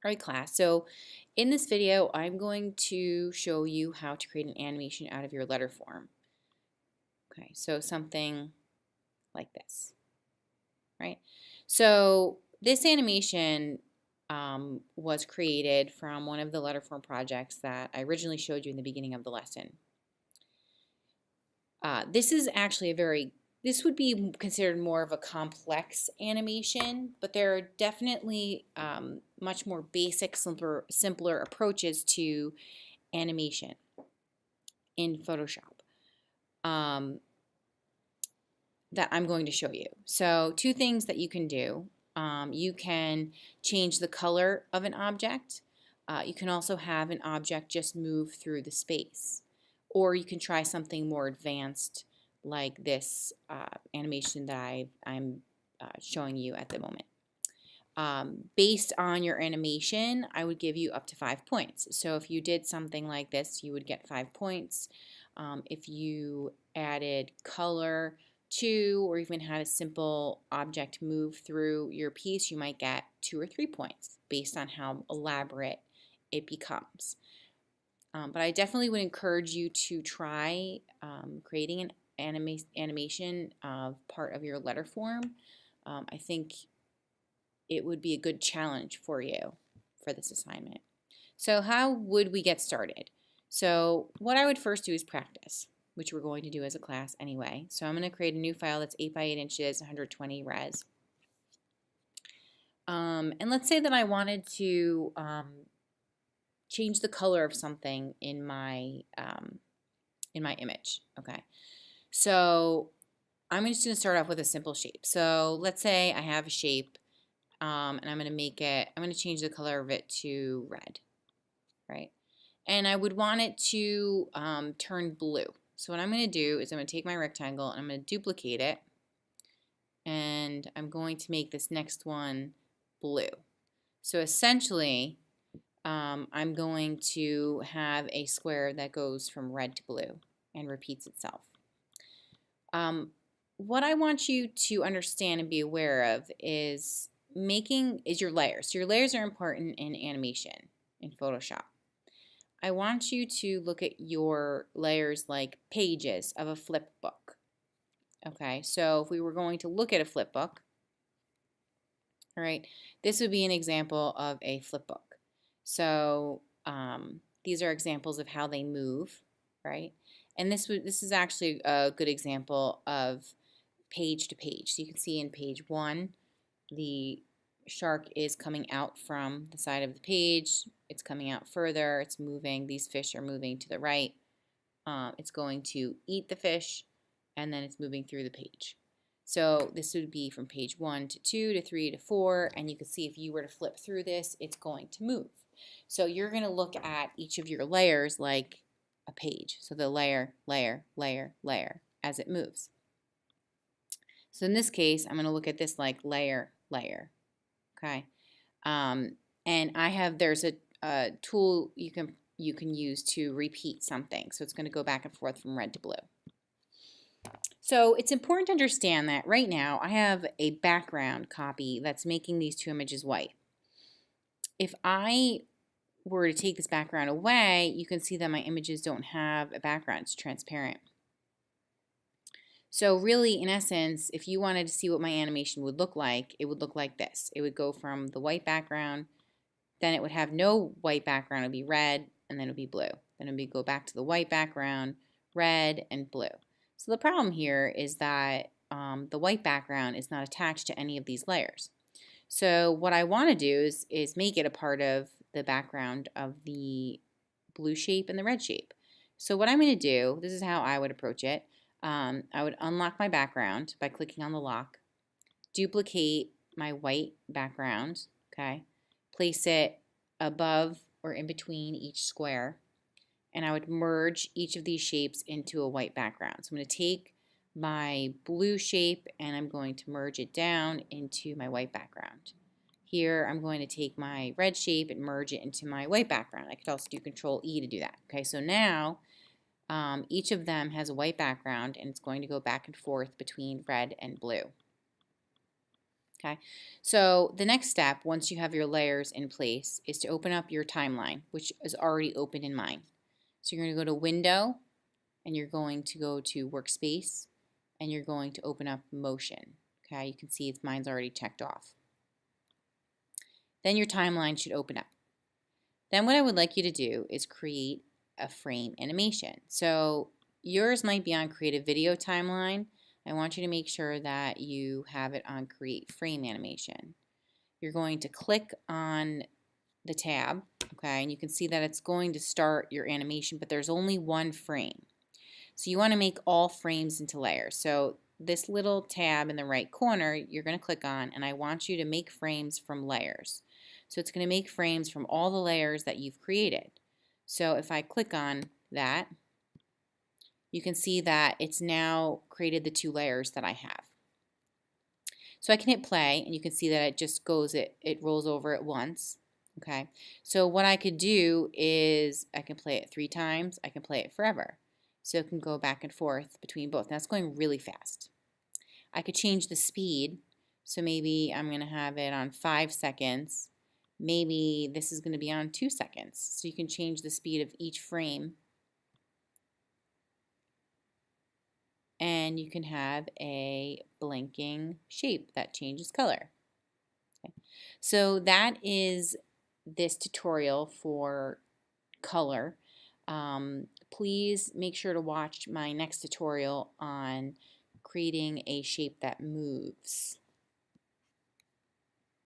All right, class. So in this video, I'm going to show you how to create an animation out of your letter form. Okay, so something like this, right? So this animation was created from one of the letter form projects that I originally showed you in the beginning of the lesson. This is actually this would be considered more of a complex animation, but there are definitely much more basic, simpler approaches to animation in Photoshop that I'm going to show you. So two things that you can do. You can change the color of an object. You can also have an object just move through the space. Or you can try something more advanced like this animation that I'm showing you at the moment. Based on your animation, I would give you up to 5 points. So if you did something like this, you would get 5 points. If you added color to, or even had a simple object move through your piece, you might get 2 or 3 points based on how elaborate it becomes. But I definitely would encourage you to try creating an animation of part of your letter form. I think it would be a good challenge for you for this assignment. So how would we get started? So what I would first do is practice, which we're going to do as a class anyway. So I'm going to create a new file that's 8 by 8 inches, 120 res. And let's say that I wanted to change the color of something in my image. Okay, so I'm just going to start off with a simple shape. So let's say I have a shape, and I'm going to change the color of it to red, right? And I would want it to turn blue. So what I'm going to do is I'm going to take my rectangle and I'm going to duplicate it, and I'm going to make this next one blue. So essentially, I'm going to have a square that goes from red to blue and repeats itself. What I want you to understand and be aware of is your layers. So your layers are important in animation in Photoshop. I want you to look at your layers like pages of a flip book. Okay, so if we were going to look at a flip book, all right, this would be an example of a flip book. So these are examples of how they move, right? And this is actually a good example of page to page. So you can see in page 1, the shark is coming out from the side of the page. It's coming out further. It's moving. These fish are moving to the right. It's going to eat the fish, and then it's moving through the page. So this would be from page 1 to 2 to 3 to 4, and you can see if you were to flip through this, it's going to move. So you're going to look at each of your layers like a page. So the layer, layer, layer, layer as it moves. So in this case, I'm going to look at this like layer, layer. Okay, and there's a tool you can use to repeat something. So it's going to go back and forth from red to blue. So it's important to understand that right now I have a background copy that's making these two images white. If I were to take this background away, you can see that my images don't have a background. It's transparent. So really, in essence, if you wanted to see what my animation would look like, it would look like this. It would go from the white background, then it would have no white background. It would be red, and then it would be blue. Then it would go back to the white background, red, and blue. So the problem here is that the white background is not attached to any of these layers. So what I want to do is make it a part of the background of the blue shape and the red shape. So what I'm going to do, this is how I would approach it. I would unlock my background by clicking on the lock, duplicate my white background, okay, place it above or in between each square, and I would merge each of these shapes into a white background. So I'm going to take my blue shape and I'm going to merge it down into my white background. Here I'm going to take my red shape and merge it into my white background. I could also do Control E to do that. Okay, so now each of them has a white background and it's going to go back and forth between red and blue. Okay, so the next step, once you have your layers in place, is to open up your timeline, which is already open in mine. So you're going to go to Window, and you're going to go to Workspace, and you're going to open up Motion. Okay, you can see mine's already checked off. Then your timeline should open up. Then what I would like you to do is create a frame animation. So yours might be on Create a Video Timeline. I want you to make sure that you have it on Create Frame Animation. You're going to click on the tab, okay, and you can see that it's going to start your animation, but there's only one frame. So you want to make all frames into layers. So this little tab in the right corner, you're going to click on, and I want you to make frames from layers. So it's going to make frames from all the layers that you've created. So if I click on that, you can see that it's now created the 2 layers that I have. So I can hit play, and you can see that it just goes, it rolls over at once. Okay, so what I could do is I can play it 3 times, I can play it forever. So it can go back and forth between both. That's going really fast. I could change the speed, so maybe I'm going to have it on 5 seconds. Maybe this is going to be on 2 seconds. So you can change the speed of each frame. And you can have a blinking shape that changes color. Okay. So that is this tutorial for color. Please make sure to watch my next tutorial on creating a shape that moves.